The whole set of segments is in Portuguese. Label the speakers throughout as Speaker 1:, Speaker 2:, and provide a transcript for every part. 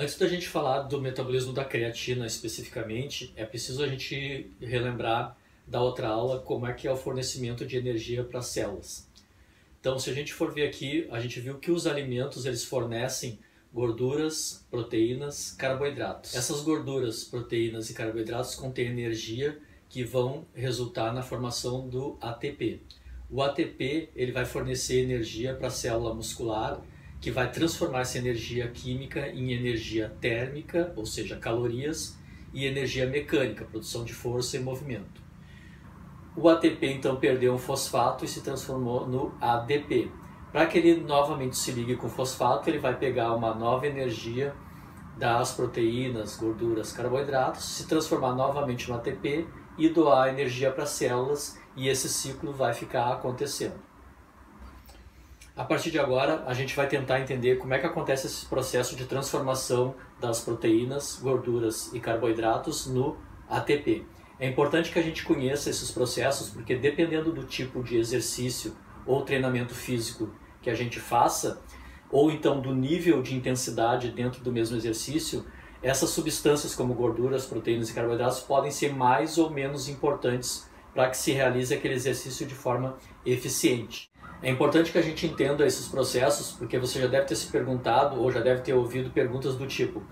Speaker 1: Antes da gente falar do metabolismo da creatina especificamente, é preciso a gente relembrar da outra aula como é que é o fornecimento de energia para as células. Então, se a gente for ver aqui, a gente viu que os alimentos eles fornecem gorduras, proteínas, carboidratos. Essas gorduras, proteínas e carboidratos contêm energia que vão resultar na formação do ATP. O ATP ele vai fornecer energia para a célula muscular, que vai transformar essa energia química em energia térmica, ou seja, calorias, e energia mecânica, produção de força e movimento. O ATP então perdeu um fosfato e se transformou no ADP. Para que ele novamente se ligue com o fosfato, ele vai pegar uma nova energia das proteínas, gorduras, carboidratos, se transformar novamente no ATP e doar energia para as células, e esse ciclo vai ficar acontecendo. A partir de agora, a gente vai tentar entender como é que acontece esse processo de transformação das proteínas, gorduras e carboidratos no ATP. É importante que a gente conheça esses processos, porque dependendo do tipo de exercício ou treinamento físico que a gente faça, ou então do nível de intensidade dentro do mesmo exercício, essas substâncias como gorduras, proteínas e carboidratos podem ser mais ou menos importantes para que se realize aquele exercício de forma eficiente. É importante que a gente entenda esses processos, porque você já deve ter se perguntado ou já deve ter ouvido perguntas do tipo: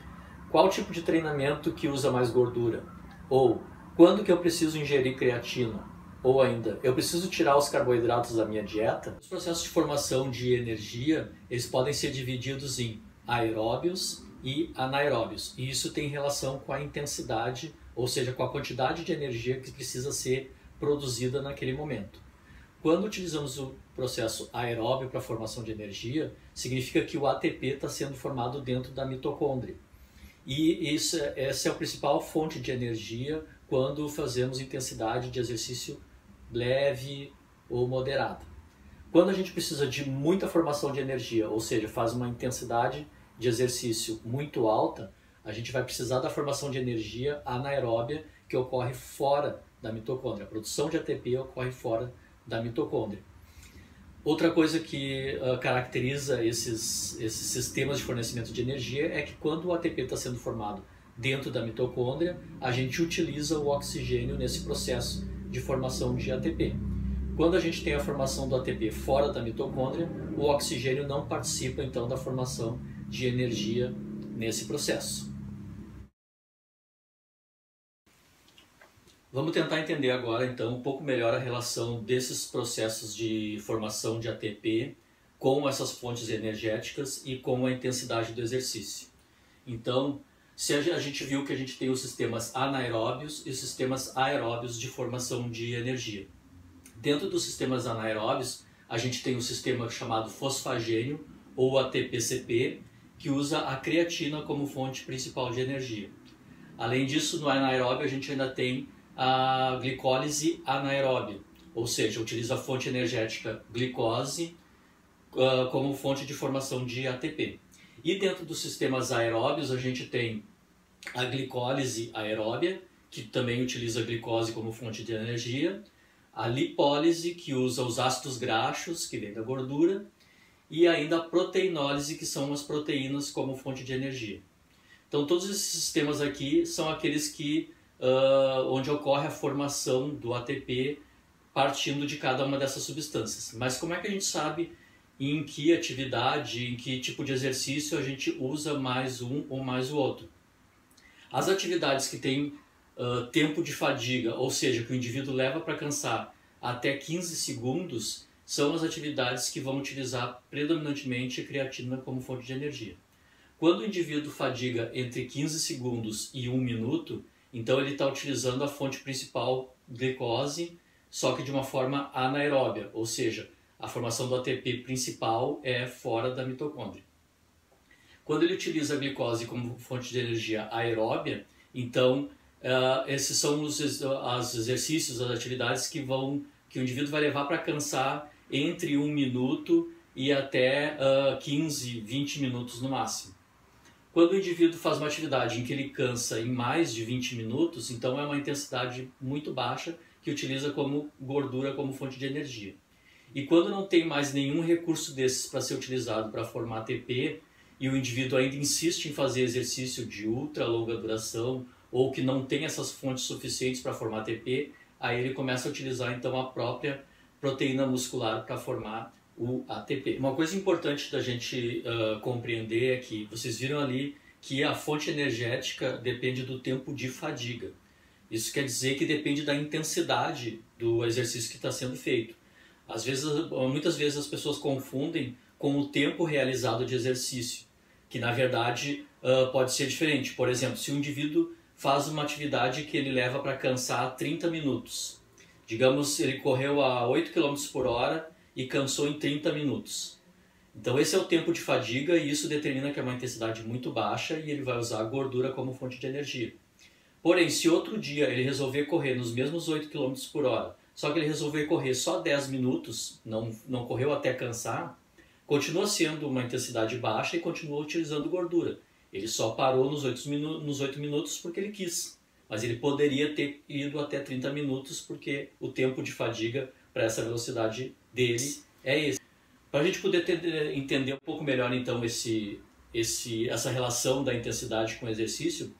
Speaker 1: qual tipo de treinamento que usa mais gordura? Ou quando que eu preciso ingerir creatina? Ou ainda, eu preciso tirar os carboidratos da minha dieta? Os processos de formação de energia, eles podem ser divididos em aeróbios e anaeróbios. E isso tem relação com a intensidade, ou seja, com a quantidade de energia que precisa ser produzida naquele momento. Quando utilizamos o processo aeróbio para a formação de energia, significa que o ATP está sendo formado dentro da mitocôndria. E essa é a principal fonte de energia quando fazemos intensidade de exercício leve ou moderada. Quando a gente precisa de muita formação de energia, ou seja, faz uma intensidade de exercício muito alta, a gente vai precisar da formação de energia anaeróbia que ocorre fora da mitocôndria. A produção de ATP ocorre fora da mitocôndria. Outra coisa que caracteriza esses sistemas de fornecimento de energia é que quando o ATP está sendo formado dentro da mitocôndria, a gente utiliza o oxigênio nesse processo de formação de ATP. Quando a gente tem a formação do ATP fora da mitocôndria, o oxigênio não participa então da formação de energia nesse processo. Vamos tentar entender agora então um pouco melhor a relação desses processos de formação de ATP com essas fontes energéticas e com a intensidade do exercício. Então, se a gente viu que a gente tem os sistemas anaeróbios e os sistemas aeróbios de formação de energia. Dentro dos sistemas anaeróbios, a gente tem um sistema chamado fosfagênio ou ATPCP, que usa a creatina como fonte principal de energia. Além disso, no anaeróbio a gente ainda tem a glicólise anaeróbia, ou seja, utiliza a fonte energética glicose como fonte de formação de ATP. E dentro dos sistemas aeróbios a gente tem a glicólise aeróbia, que também utiliza a glicose como fonte de energia, a lipólise, que usa os ácidos graxos, que vem da gordura, e ainda a proteinólise, que são as proteínas como fonte de energia. Então todos esses sistemas aqui são aqueles que onde ocorre a formação do ATP partindo de cada uma dessas substâncias. Mas como é que a gente sabe em que atividade, em que tipo de exercício a gente usa mais um ou mais o outro? As atividades que têm tempo de fadiga, ou seja, que o indivíduo leva para cansar até 15 segundos, são as atividades que vão utilizar predominantemente a creatina como fonte de energia. Quando o indivíduo fadiga entre 15 segundos e 1 minuto, então ele está utilizando a fonte principal, glicose, só que de uma forma anaeróbia, ou seja, a formação do ATP principal é fora da mitocôndria. Quando ele utiliza a glicose como fonte de energia aeróbia, então esses são os exercícios, as atividades que o indivíduo vai levar para cansar entre 1 minuto e até 15, 20 minutos no máximo. Quando o indivíduo faz uma atividade em que ele cansa em mais de 20 minutos, então é uma intensidade muito baixa que utiliza como gordura como fonte de energia. E quando não tem mais nenhum recurso desses para ser utilizado para formar ATP, e o indivíduo ainda insiste em fazer exercício de ultra longa duração ou que não tem essas fontes suficientes para formar ATP, aí ele começa a utilizar então a própria proteína muscular para formar o ATP. Uma coisa importante da gente compreender é que vocês viram ali que a fonte energética depende do tempo de fadiga. Isso quer dizer que depende da intensidade do exercício que está sendo feito. Muitas vezes as pessoas confundem com o tempo realizado de exercício, que na verdade pode ser diferente. Por exemplo, se um indivíduo faz uma atividade que ele leva para cansar 30 minutos, digamos, ele correu a 8 km por hora e cansou em 30 minutos. Então esse é o tempo de fadiga e isso determina que é uma intensidade muito baixa e ele vai usar a gordura como fonte de energia. Porém, se outro dia ele resolver correr nos mesmos 8 km por hora, só que ele resolver correr só 10 minutos, não correu até cansar, continua sendo uma intensidade baixa e continua utilizando gordura. Ele só parou nos 8 minutos porque ele quis, mas ele poderia ter ido até 30 minutos porque o tempo de fadiga para essa velocidade dele é esse. Para a gente poder entender um pouco melhor então essa relação da intensidade com o exercício,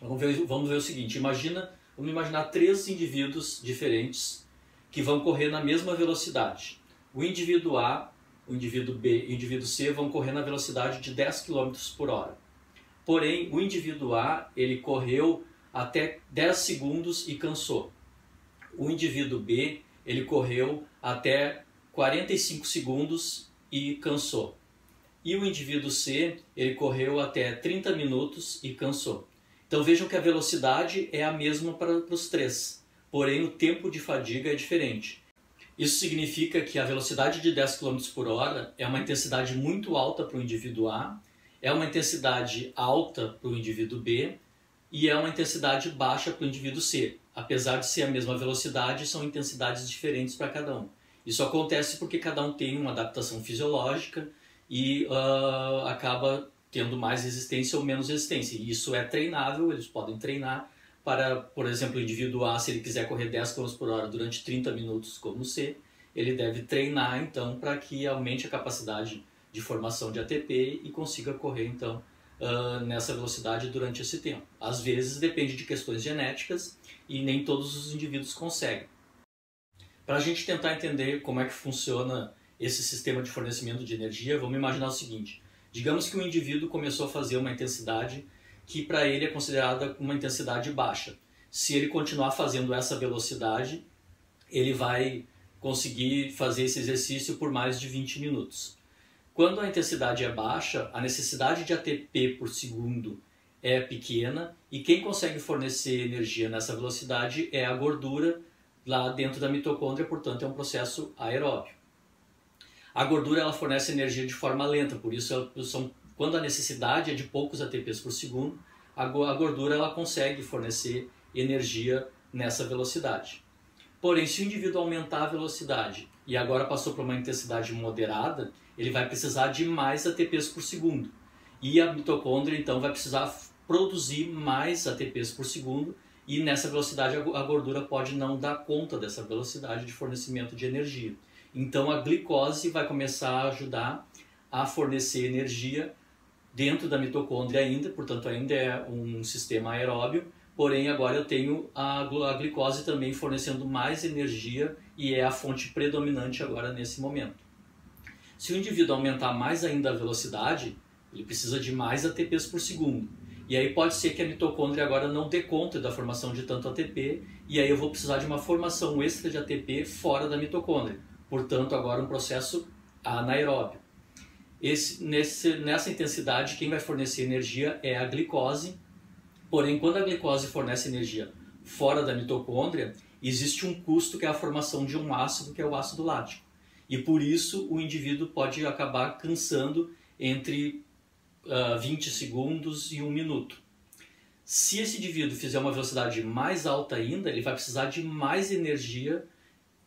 Speaker 1: vamos ver o seguinte, vamos imaginar 3 indivíduos diferentes que vão correr na mesma velocidade. O indivíduo A, o indivíduo B e o indivíduo C vão correr na velocidade de 10 km por hora. Porém, o indivíduo A, ele correu até 10 segundos e cansou. O indivíduo B, ele correu até 45 segundos e cansou. E o indivíduo C, ele correu até 30 minutos e cansou. Então vejam que a velocidade é a mesma para os 3, porém o tempo de fadiga é diferente. Isso significa que a velocidade de 10 km por hora é uma intensidade muito alta para o indivíduo A, é uma intensidade alta para o indivíduo B e é uma intensidade baixa para o indivíduo C. Apesar de ser a mesma velocidade, são intensidades diferentes para cada um. Isso acontece porque cada um tem uma adaptação fisiológica e acaba tendo mais resistência ou menos resistência. E isso é treinável, eles podem treinar para, por exemplo, o indivíduo A, se ele quiser correr 10 km por hora durante 30 minutos como o C, ele deve treinar então para que aumente a capacidade de formação de ATP e consiga correr então nessa velocidade durante esse tempo. Às vezes depende de questões genéticas e nem todos os indivíduos conseguem. Para a gente tentar entender como é que funciona esse sistema de fornecimento de energia, vamos imaginar o seguinte. Digamos que um indivíduo começou a fazer uma intensidade que para ele é considerada uma intensidade baixa. Se ele continuar fazendo essa velocidade, ele vai conseguir fazer esse exercício por mais de 20 minutos. Quando a intensidade é baixa, a necessidade de ATP por segundo é pequena e quem consegue fornecer energia nessa velocidade é a gordura lá dentro da mitocôndria, portanto é um processo aeróbio. A gordura ela fornece energia de forma lenta, por isso quando a necessidade é de poucos ATPs por segundo, a gordura ela consegue fornecer energia nessa velocidade. Porém, se o indivíduo aumentar a velocidade e agora passou para uma intensidade moderada, ele vai precisar de mais ATPs por segundo. E a mitocôndria então vai precisar produzir mais ATPs por segundo e nessa velocidade a gordura pode não dar conta dessa velocidade de fornecimento de energia. Então a glicose vai começar a ajudar a fornecer energia dentro da mitocôndria ainda, portanto ainda é um sistema aeróbio, porém agora eu tenho a glicose também fornecendo mais energia e é a fonte predominante agora nesse momento. Se o indivíduo aumentar mais ainda a velocidade, ele precisa de mais ATPs por segundo. E aí pode ser que a mitocôndria agora não dê conta da formação de tanto ATP e aí eu vou precisar de uma formação extra de ATP fora da mitocôndria. Portanto, agora um processo anaeróbio. Nessa intensidade, quem vai fornecer energia é a glicose. Porém, quando a glicose fornece energia fora da mitocôndria, existe um custo que é a formação de um ácido, que é o ácido lático. E por isso o indivíduo pode acabar cansando entre 20 segundos e 1 minuto. Se esse indivíduo fizer uma velocidade mais alta ainda, ele vai precisar de mais energia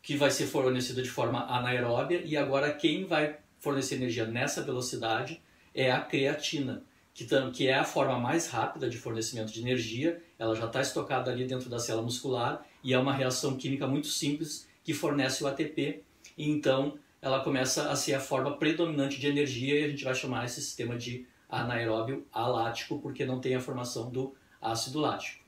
Speaker 1: que vai ser fornecida de forma anaeróbia e agora quem vai fornecer energia nessa velocidade é a creatina, que é a forma mais rápida de fornecimento de energia, ela já está estocada ali dentro da célula muscular e é uma reação química muito simples que fornece o ATP e então ela começa a ser a forma predominante de energia e a gente vai chamar esse sistema de anaeróbio alático, porque não tem a formação do ácido lático.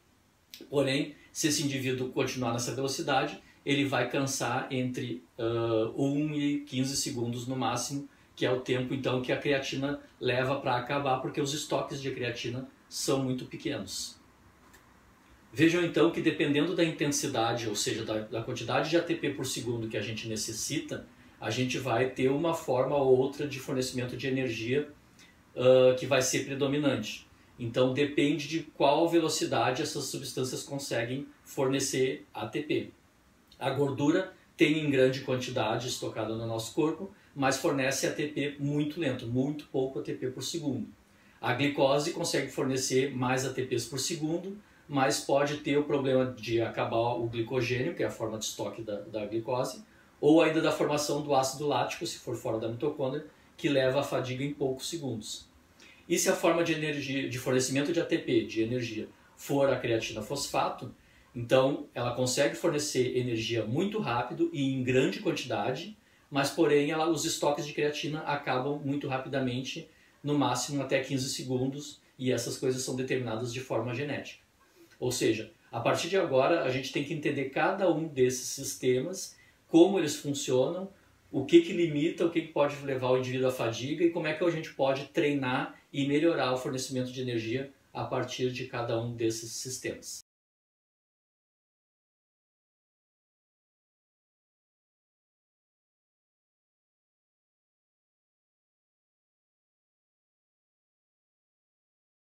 Speaker 1: Porém, se esse indivíduo continuar nessa velocidade, ele vai cansar entre 1 e 15 segundos no máximo, que é o tempo então que a creatina leva para acabar, porque os estoques de creatina são muito pequenos. Vejam então que dependendo da intensidade, ou seja, da quantidade de ATP por segundo que a gente necessita, a gente vai ter uma forma ou outra de fornecimento de energia que vai ser predominante. Então depende de qual velocidade essas substâncias conseguem fornecer ATP. A gordura tem em grande quantidade estocada no nosso corpo, mas fornece ATP muito lento, muito pouco ATP por segundo. A glicose consegue fornecer mais ATPs por segundo, mas pode ter o problema de acabar o glicogênio, que é a forma de estoque da glicose, ou ainda da formação do ácido lático, se for fora da mitocôndria, que leva à fadiga em poucos segundos. E se a forma de energia, de fornecimento de ATP, de energia, for a creatina fosfato, então ela consegue fornecer energia muito rápido e em grande quantidade, mas porém os estoques de creatina acabam muito rapidamente, no máximo até 15 segundos, e essas coisas são determinadas de forma genética. Ou seja, a partir de agora a gente tem que entender cada um desses sistemas, como eles funcionam, o que limita, o que pode levar o indivíduo à fadiga e como é que a gente pode treinar e melhorar o fornecimento de energia a partir de cada um desses sistemas.